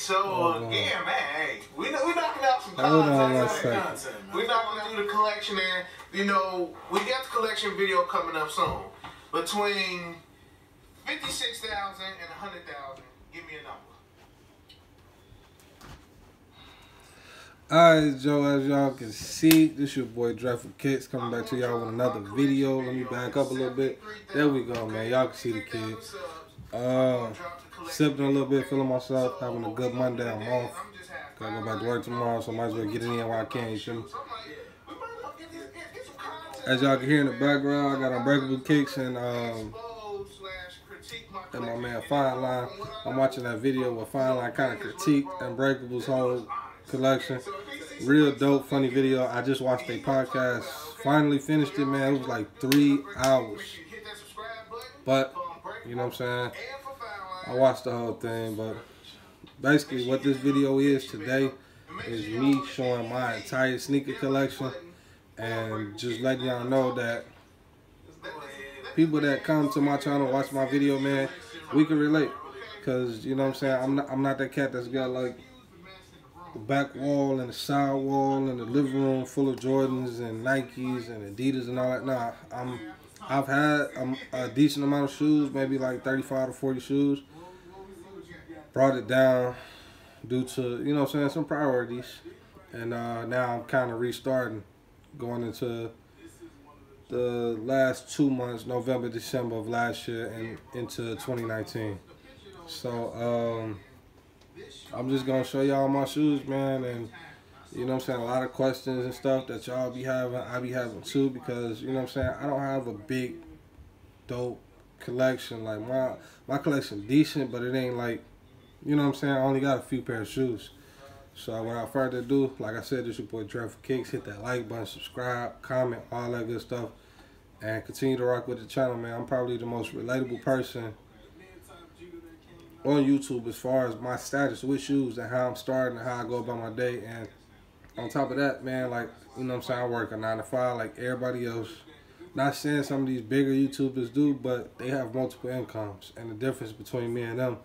So again, man, hey, we knocking out some content. We're not gonna do the collection, and you know we got the collection video coming up soon. Between 56,000 and 100,000, give me a number. Alright, Joe, as y'all can see, this your boy Trustedkicks coming back to y'all with another video. Let me back up a little bit. There we go, man. Y'all can see the kid. Sipping a little bit, feeling myself, having a good Monday. I'm off. Gotta go back to work tomorrow, so might as well get it in while I can, you feel me? As y'all can hear in the background, I got Unbreakable Kicks and my man Fine Line. I'm watching that video where Fine Line kind of critiqued Unbreakable's whole collection. Real dope, funny video. I just watched a podcast. Finally finished it, man. It was like 3 hours. But, you know what I'm saying? I watched the whole thing, but basically what this video is today is me showing my entire sneaker collection and just letting y'all know that people that come to my channel, watch my video, man, we can relate. Because, you know what I'm saying, I'm not that cat that's got like the back wall and the side wall and the living room full of Jordans and Nikes and Adidas and all that. Nah, I've had a decent amount of shoes, maybe like 35 to 40 shoes. Brought it down due to, you know what I'm saying, some priorities. And now I'm kind of restarting, going into the last 2 months, November, December of last year and into 2019. So I'm just going to show y'all my shoes, man. And, you know what I'm saying, a lot of questions and stuff that y'all be having, I be having too, because, you know what I'm saying, I don't have a big, dope collection. Like, my collection decent, but it ain't like, you know what I'm saying, I only got a few pair of shoes. So without further ado, like I said, this your boy Trustedkicks. Hit that like button, subscribe, comment, all that good stuff. And continue to rock with the channel, man. I'm probably the most relatable person on YouTube as far as my status with shoes and how I'm starting and how I go about my day. And on top of that, man, like, you know what I'm saying, I work a 9 to 5 like everybody else. Not saying some of these bigger YouTubers do, but they have multiple incomes. And the difference between me and them,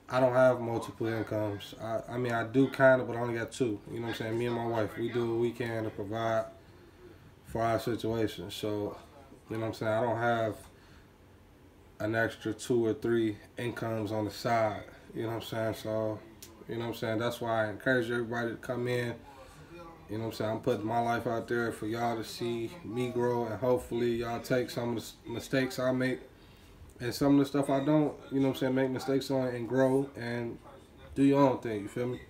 I don't have multiple incomes. I mean, I do kind of, but I only got 2. You know what I'm saying? Me and my wife, we do what we can to provide for our situation. So, you know what I'm saying? I don't have an extra 2 or 3 incomes on the side. You know what I'm saying? So, you know what I'm saying? That's why I encourage everybody to come in. You know what I'm saying? I'm putting my life out there for y'all to see me grow, and hopefully y'all take some of the mistakes I make and some of the stuff I don't, you know what I'm saying, make mistakes on and grow and do your own thing, you feel me?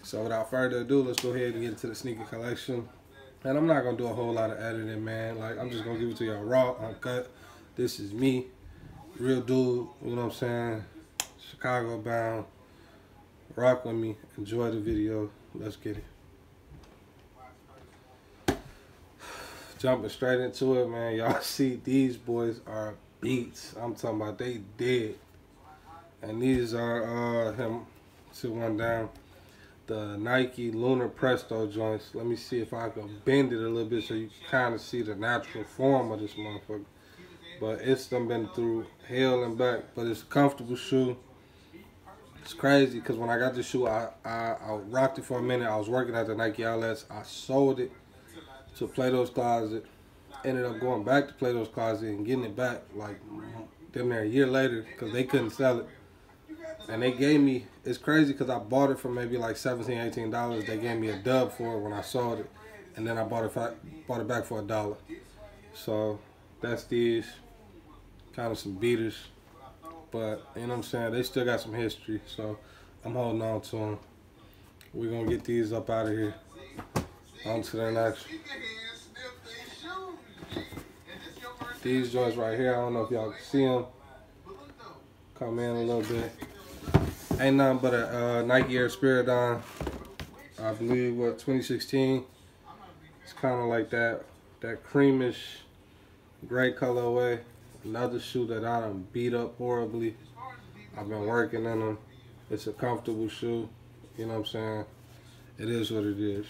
So without further ado, let's go ahead and get into the sneaker collection. And I'm not going to do a whole lot of editing, man. Like, I'm just going to give it to y'all raw, uncut. This is me, real dude, you know what I'm saying? Chicago bound. Rock with me. Enjoy the video. Let's get it. Jumping straight into it, man. Y'all see these boys are beats. I'm talking about they dead. And these are sit one down, the Nike Lunar Presto joints. Let me see if I can bend it a little bit so you can kind of see the natural form of this motherfucker. But it's done been through hell and back. But it's a comfortable shoe. It's crazy because when I got this shoe, I rocked it for a minute. I was working at the Nike outlets. I sold it to Plato's Closet. Ended up going back to Plato's Closet and getting it back like damn near a year later because they couldn't sell it. And they gave me, it's crazy because I bought it for maybe like $17, $18. They gave me a dub for it when I sold it. And then I bought it back for $1. So that's these, kind of some beaters. But, you know what I'm saying, they still got some history. So I'm holding on to them. We're going to get these up out of here. On to the next. These joints right here, I don't know if y'all can see them. Come in a little bit. Ain't nothing but a Nike Air Spiridon. I believe, what, 2016. It's kind of like that creamish gray colorway. Another shoe that I done beat up horribly. I've been working in them. It's a comfortable shoe. You know what I'm saying? It is what it is.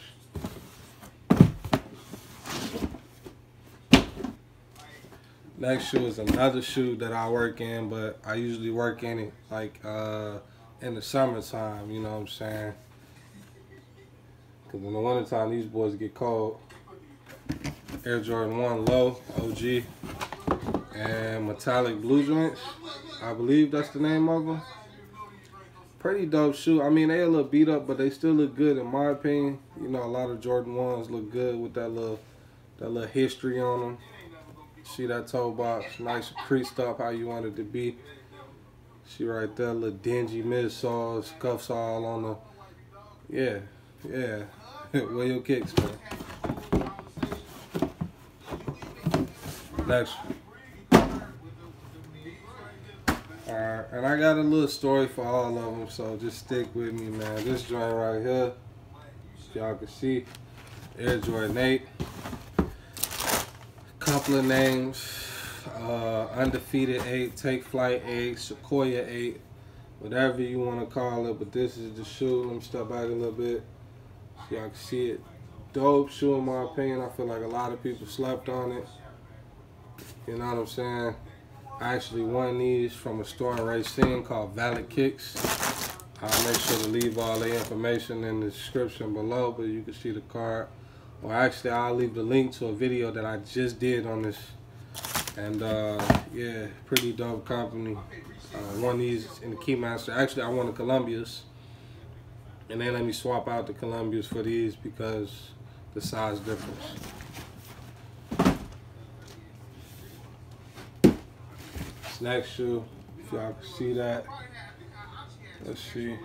Next shoe is another shoe that I work in, but I usually work in it like in the summertime, you know what I'm saying? Because in the wintertime, these boys get cold. Air Jordan 1 Low, OG. And metallic blue joints. I believe that's the name of them. Pretty dope shoe. I mean, they a little beat up, but they still look good in my opinion. You know, a lot of Jordan 1s look good with that little history on them. See that toe box, nice creased up how you want it to be. See right there, little dingy midsoles, scuffs all on the. Yeah. Where your kicks, man? Next. Alright, and I got a little story for all of them, so just stick with me, man. This joint right here, y'all can see, Air Jordan 8. Couple of names, Undefeated 8, Take Flight 8, Sequoia 8, whatever you want to call it, but this is the shoe. Let me step back a little bit so y'all can see it. Dope shoe in my opinion. I feel like a lot of people slept on it. You know what I'm saying? I actually won these from a store in Racine called Validkixx. I'll make sure to leave all the information in the description below, but you can see the card. Or actually, I'll leave the link to a video that I just did on this. And yeah, pretty dope company. Won these in the Keymaster. Actually, I won the Columbias. And they let me swap out the Columbias for these because the size difference. This next shoe, if y'all can see that. Let's see.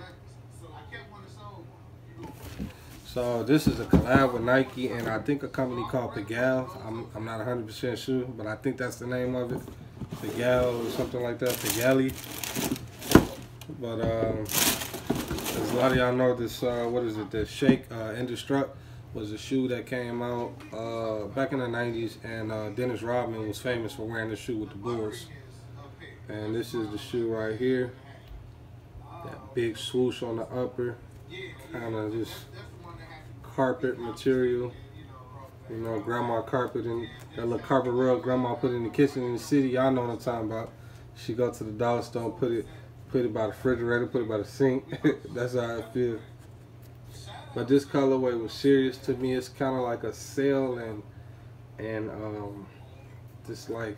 So this is a collab with Nike and I think a company called Pigalle. I'm not 100% sure, but I think that's the name of it. Pigalle or something like that, Pigalle. But as a lot of y'all know, this what is it? The Shake Indestruct was a shoe that came out back in the 90s, and Dennis Rodman was famous for wearing this shoe with the Bulls. And this is the shoe right here. That big swoosh on the upper, kind of just carpet material, you know, grandma carpet, and that little carpet rug grandma put in the kitchen in the city. Y'all know what I'm talking about. She go to the dollar store, put it by the refrigerator, put it by the sink. That's how I feel. But this colorway was serious to me. It's kind of like a sail and this like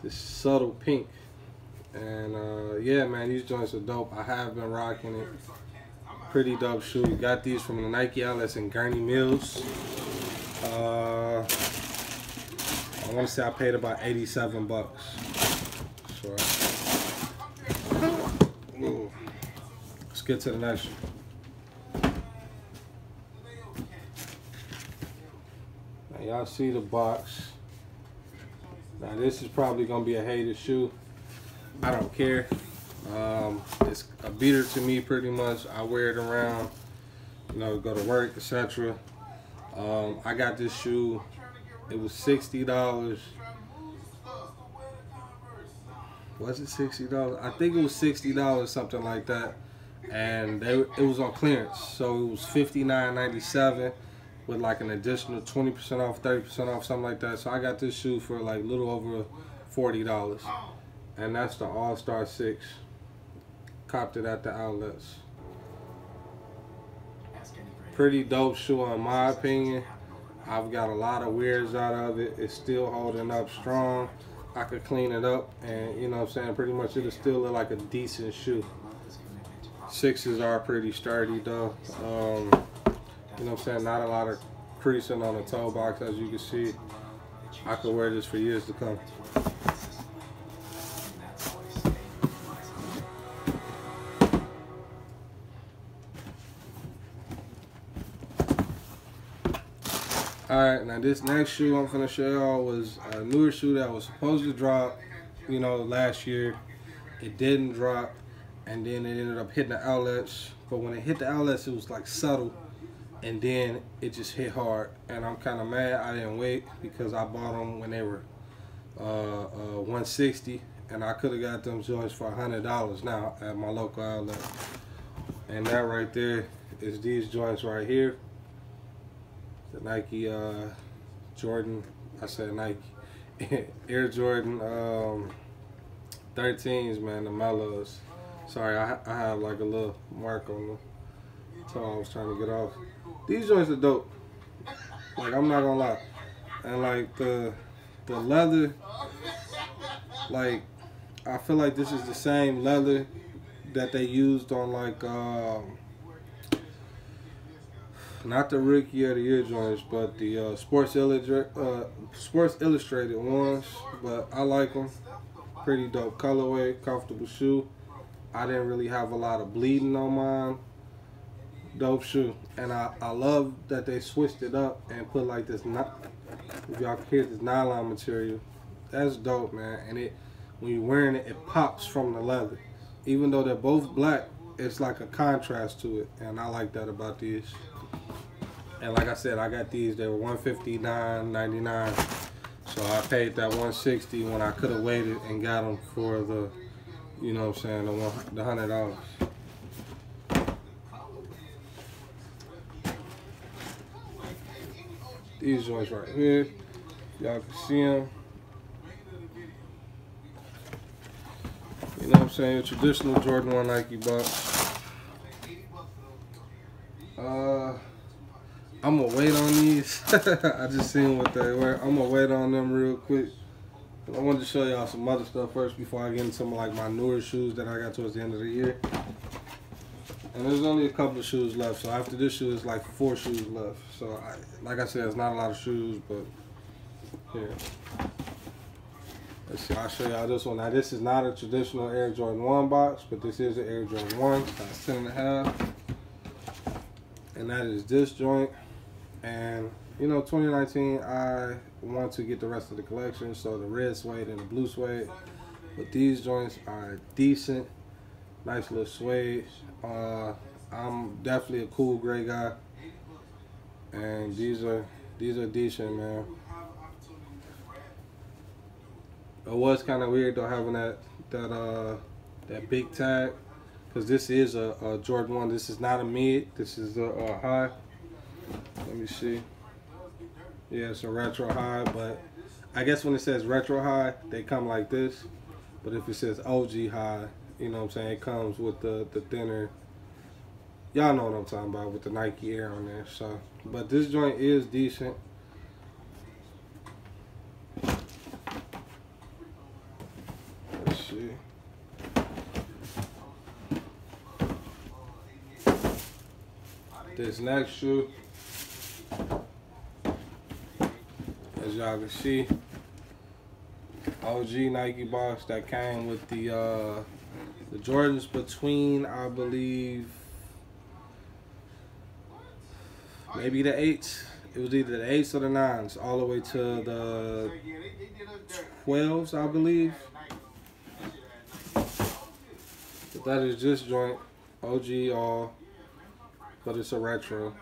this subtle pink. And yeah, man, these joints are dope. I have been rocking it. Pretty dope shoe. Got these from the Nike outlets in Gurnee Mills. I want to say I paid about 87 bucks. So, let's get to the next one. Now, y'all see the box. Now this is probably gonna be a hated shoe. I don't care. It's a beater to me pretty much. I wear it around, you know, go to work, etc. I got this shoe. It was $60. Was it $60? I think it was $60, something like that. And it was on clearance, so it was $59.97 with like an additional 20% off, 30% off, something like that. So I got this shoe for like a little over $40, and that's the All-Star 6. Copped it at the outlets. Pretty dope shoe in my opinion. I've got a lot of wears out of it. It's still holding up strong. I could clean it up and, you know what I'm saying, pretty much it'll still look like a decent shoe. 6s are pretty sturdy though. You know what I'm saying, not a lot of creasing on the toe box, as you can see. I could wear this for years to come. Alright, now this next shoe I'm finna show y'all was a newer shoe that was supposed to drop, you know, last year. It didn't drop, and then it ended up hitting the outlets. But when it hit the outlets, it was like subtle, and then it just hit hard. And I'm kind of mad I didn't wait, because I bought them when they were $160, and I could have got them joints for $100 now at my local outlet. And that right there is these joints right here. The Nike Jordan, I said Nike, Air Jordan 13s, man, the Mellows. Sorry, I have like a little mark on them. That's all I was trying to get off. These joints are dope. Like, I'm not gonna lie. And like the leather, like, I feel like this is the same leather that they used on like not the Rookie of the Year joints, but the Sports Illustrated ones. But I like them. Pretty dope colorway, comfortable shoe. I didn't really have a lot of bleeding on mine. Dope shoe. And I love that they switched it up and put like this, if y'all can hear, this nylon material. That's dope, man. And it, when you're wearing it, it pops from the leather. Even though they're both black, it's like a contrast to it. And I like that about these. And like I said, I got these. They were $159.99. So I paid that $160 when I could have waited and got them for the, you know what I'm saying, the $100. These joints right here, y'all can see them. You know what I'm saying, your traditional Jordan 1 Nike box. I'm gonna wait on these. I just seen what they were. I'm gonna wait on them real quick. I wanted to show y'all some other stuff first before I get into some of like my newer shoes that I got towards the end of the year. And there's only a couple of shoes left, so after this shoe, it's like 4 shoes left. So, like I said, it's not a lot of shoes, but here. Let's see, I'll show y'all this one. Now, this is not a traditional Air Jordan 1 box, but this is an Air Jordan 1, size 10.5. And that is this joint. And, you know, 2019, I want to get the rest of the collection, so the red suede and the blue suede. But these joints are decent. Nice little suede. I'm definitely a cool gray guy, and these are decent, man. It was kind of weird though having that big tag, because this is a Jordan 1. This is not a mid. This is a high. Let me see. Yeah, it's a retro high, but I guess when it says retro high, they come like this. But if it says OG high, you know what I'm saying, it comes with the thinner, y'all know what I'm talking about, with the Nike Air on there. So, but this joint is decent. Let's see. This next shoe, as y'all can see, OG Nike box that came with the Jordans between, I believe, maybe the 8s. It was either the 8s or the 9s, all the way to the 12s, I believe. But that is this joint, OG all, but it's a retro.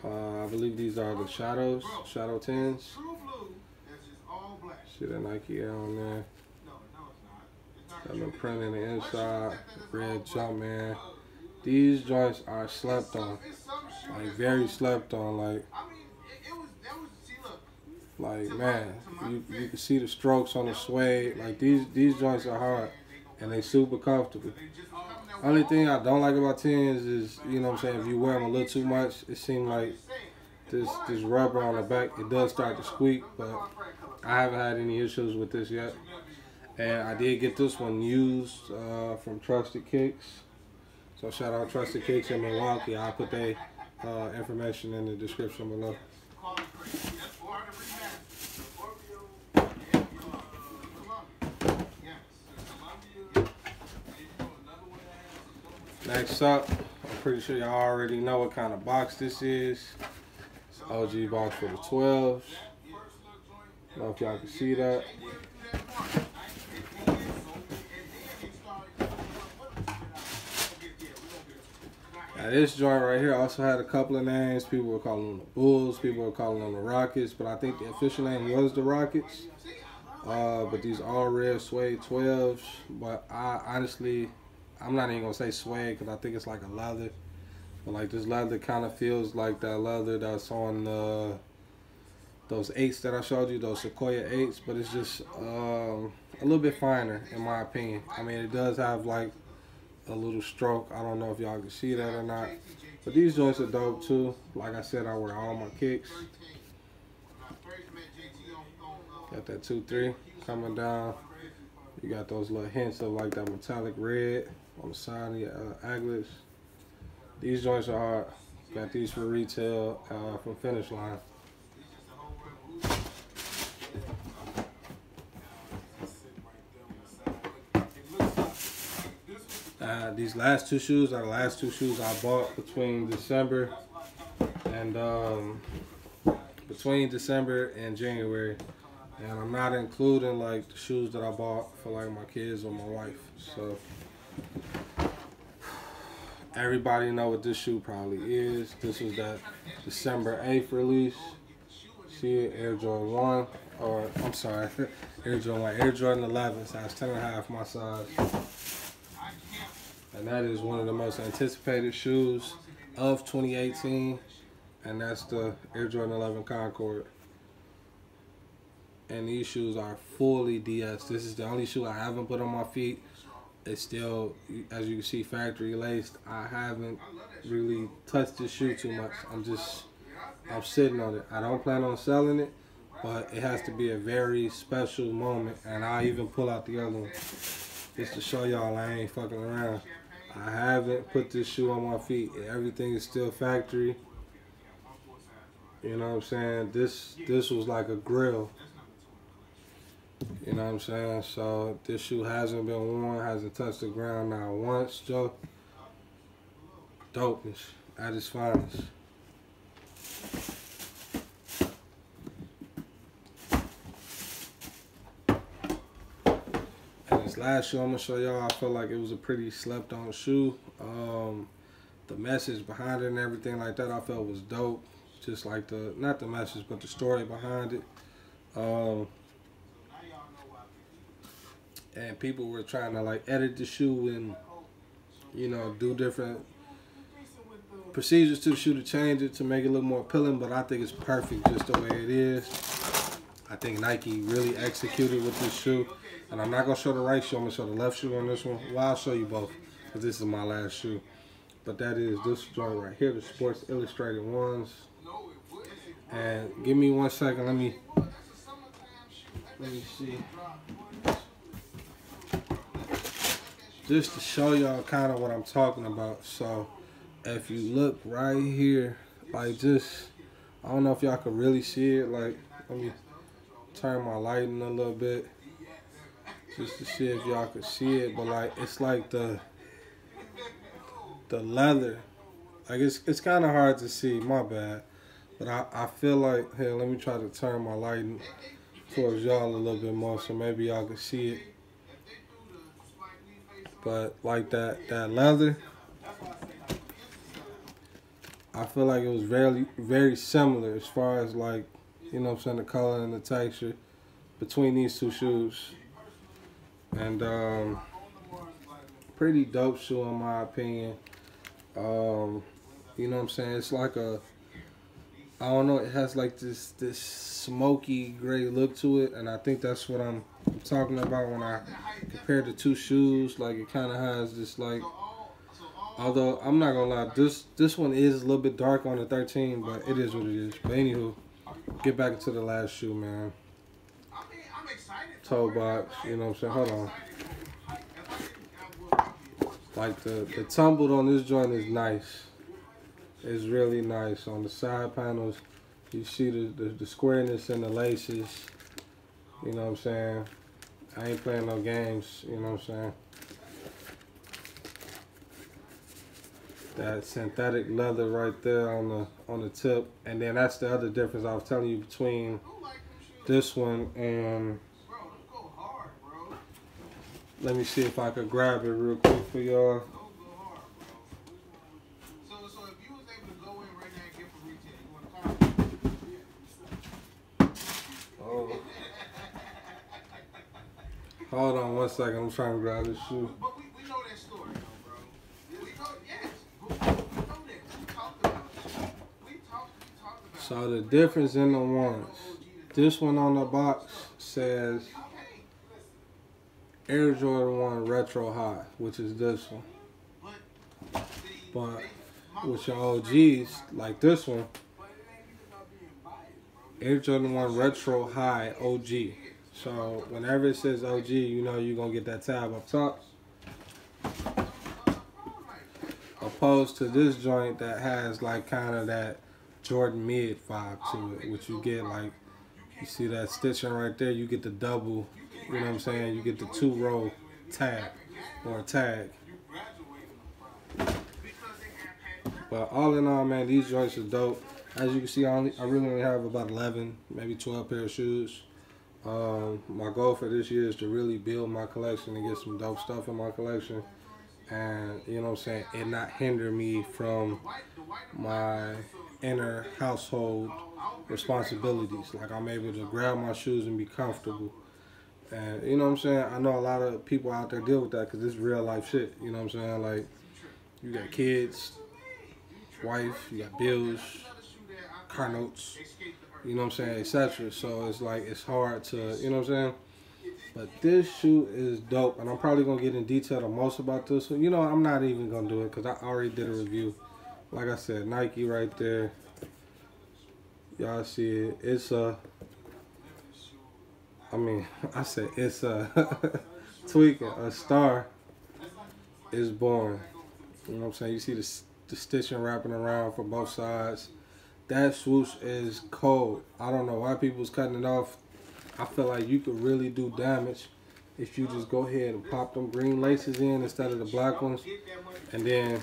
I believe these are the Shadow 10s. See that Nike Air on there. Got the print in the inside, red Jumpman. These joints are slept on, like very slept on. Like man, you can see the strokes on the suede. Like these joints are hard, and they super comfortable. Only thing I don't like about 10s is, you know what I'm saying, if you wear them a little too much, it seems like this rubber on the back, it does start to squeak, but I haven't had any issues with this yet. And I did get this one used from Trustedkicks. So shout out Trustedkicks in Milwaukee. I'll put their information in the description below. Next up, I'm pretty sure y'all already know what kind of box this is. It's OG box for the 12s. I don't know if y'all can see that. Now this joint right here also had a couple of names. People were calling them the Bulls, people were calling them the Rockets, but I think the official name was the Rockets. But these all red suede 12s. But I honestly, I'm not even gonna say suede because I think it's like a leather. But like this leather kind of feels like that leather that's on those 8s that I showed you, those Sequoia 8s. But it's just a little bit finer in my opinion. I mean, it does have like a little stroke. I don't know if y'all can see that or not. But these joints are dope too. Like I said, I wear all my kicks. Got that 2-3 coming down. You got those little hints of like that metallic red on the side of your aglets. These joints are hard. Got these for retail from Finish Line. These last two shoes are the last two shoes I bought between December and January, and I'm not including like the shoes that I bought for like my kids or my wife. So everybody know what this shoe probably is. This was that December 8th release. See it, Air Jordan 1, or I'm sorry, Air Jordan 1, Air Jordan 11, size 10.5 my size. And that is one of the most anticipated shoes of 2018. And that's the Air Jordan 11 Concord. And these shoes are fully DS. This is the only shoe I haven't put on my feet. It's still, as you can see, factory laced. I haven't really touched this shoe too much. I'm sitting on it. I don't plan on selling it, but it has to be a very special moment. And I'll even pull out the other one just to show y'all I ain't fucking around. I haven't put this shoe on my feet. Everything is still factory. You know what I'm saying? This was like a grill. You know what I'm saying? So this shoe hasn't been worn, hasn't touched the ground not once, Joe. Dopeness at its finest. This last shoe I'm gonna show y'all, I feel like it was a pretty slept on shoe. The message behind it and everything like that I felt was dope. Just like not the message, but the story behind it. And people were trying to like edit the shoe and, you know, do different procedures to the shoe to change it to make it look more appealing, but I think it's perfect just the way it is. I think Nike really executed with this shoe. And I'm not going to show the right shoe, I'm going to show the left shoe on this one. Well, I'll show you both, because this is my last shoe. But that is this joint right here, the Sports Illustrated ones. And give me 1 second, let me see. Just to show y'all kind of what I'm talking about. So, if you look right here, like just, I don't know if y'all can really see it. Like, let me turn my lighting a little bit. Just to see if y'all can see it, but like it's like the leather, like it's kind of hard to see. My bad, but I feel like, here, let me try to turn my lighting towards y'all a little bit more, so maybe y'all can see it. But like that leather, I feel like it was very similar as far as like, you know what I'm saying, the color and the texture between these two shoes. And pretty dope shoe in my opinion. You know what I'm saying? It's like I don't know, it has like this smoky gray look to it, and I think that's what I'm talking about when I compare the two shoes. Like it kind of has this like, although I'm not gonna lie, this one is a little bit dark on the 13, but it is what it is. But anywho, get back into the last shoe, man. Toe box, you know what I'm saying? Hold on. Like the tumbled on this joint is nice. It's really nice. On the side panels, you see the squareness in the laces. You know what I'm saying? I ain't playing no games, you know what I'm saying? That synthetic leather right there on the tip. And then that's the other difference I was telling you between this one and, let me see if I could grab it real quick for y'all. So if you was able to go in right now and get for retail, you want to Oh. Hold on 1 second, I'm trying to grab this shoe. But we know that story though, bro. We know, yes. We know that. We talked about it. We talked about it. So the difference in the ones, this one on the box says Air Jordan 1 Retro High, which is this one. But with your OGs, like this one, Air Jordan 1 Retro High OG. So whenever it says OG, you know you're going to get that tab up top. Opposed to this joint that has like kind of that Jordan mid vibe to it, which you get like, you see that stitching right there, you get the double, you know what I'm saying, you get the 2-row tag or tag. But all in all, man, these joints are dope. As you can see, I really only have about 11, maybe 12 pair of shoes. My goal for this year is to really build my collection and get some dope stuff in my collection. And, you know what I'm saying, it not hinder me from my inner household responsibilities. Like, I'm able to grab my shoes and be comfortable. And, you know what I'm saying, I know a lot of people out there deal with that because it's real life shit. You know what I'm saying, like, you got kids, wife, you got bills, car notes, you know what I'm saying, etc. So it's like, it's hard to, you know what I'm saying. But this shoe is dope, and I'm probably going to get in detail on most about this one. You know, I'm not even going to do it because I already did a review. Like I said, Nike right there. Y'all see it. It's a, I said it's a tweaking. A star is born. You know what I'm saying? You see the stitching wrapping around for both sides. That swoosh is cold. I don't know why people's cutting it off. I feel like you could really do damage if you just go ahead and pop them green laces in instead of the black ones. And then,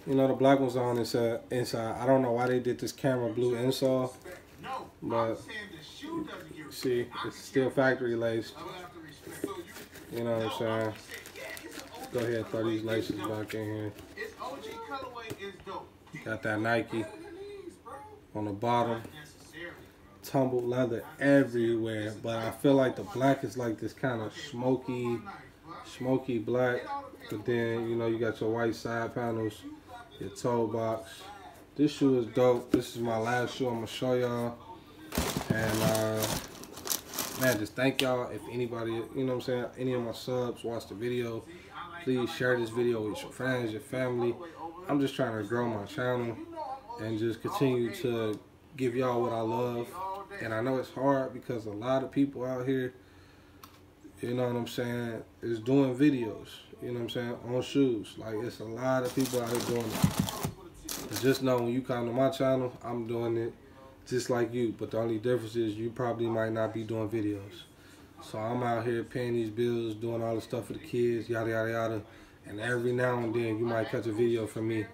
you know, the black ones on inside. I don't know why they did this camera blue insole, but see, it's still factory laced. You know what I'm saying? Go ahead and throw these laces back in here. Got that Nike on the bottom. Tumbled leather everywhere, but I feel like the black is like this kind of smoky black. But then, you know, you got your white side panels, your toe box. This shoe is dope. This is my last shoe I'm gonna show y'all. And man, just thank y'all. If anybody, you know what I'm saying, any of my subs watch the video, please share this video with your friends, your family. I'm just trying to grow my channel and just continue to give y'all what I love. And I know it's hard because a lot of people out here, you know what I'm saying, is doing videos, you know what I'm saying, on shoes. Like, it's a lot of people out here doing it. But just know when you come to my channel, I'm doing it just like you. But the only difference is you probably might not be doing videos. So I'm out here paying these bills, doing all the stuff for the kids, yada, yada, yada. And every now and then you might catch a video from me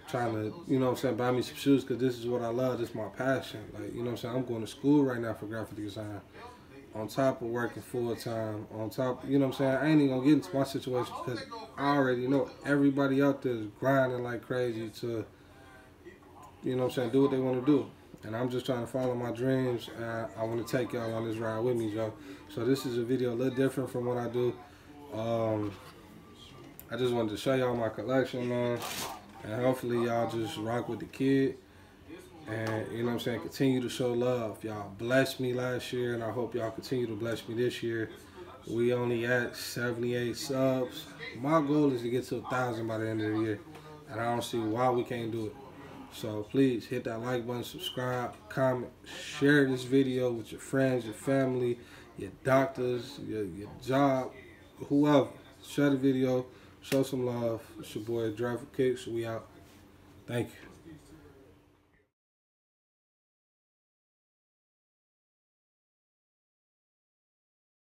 trying to, you know what I'm saying, buy me some shoes because this is what I love. This is my passion. Like, you know what I'm saying, I'm going to school right now for graphic design. On top of working full time, on top, you know what I'm saying, I ain't even going to get into my situation because I already know everybody out there is grinding like crazy to, you know what I'm saying, do what they want to do. And I'm just trying to follow my dreams, and I want to take y'all on this ride with me, Joe. So this is a video a little different from what I do. I just wanted to show y'all my collection, man. And hopefully y'all just rock with the kid. And, you know what I'm saying, continue to show love. Y'all blessed me last year, and I hope y'all continue to bless me this year. We only at 78 subs. My goal is to get to 1,000 by the end of the year. And I don't see why we can't do it. So please hit that like button, subscribe, comment, share this video with your friends, your family, your doctors, your job, whoever. Share the video. Show some love. It's your boy Trustedkicks. We out. Thank you.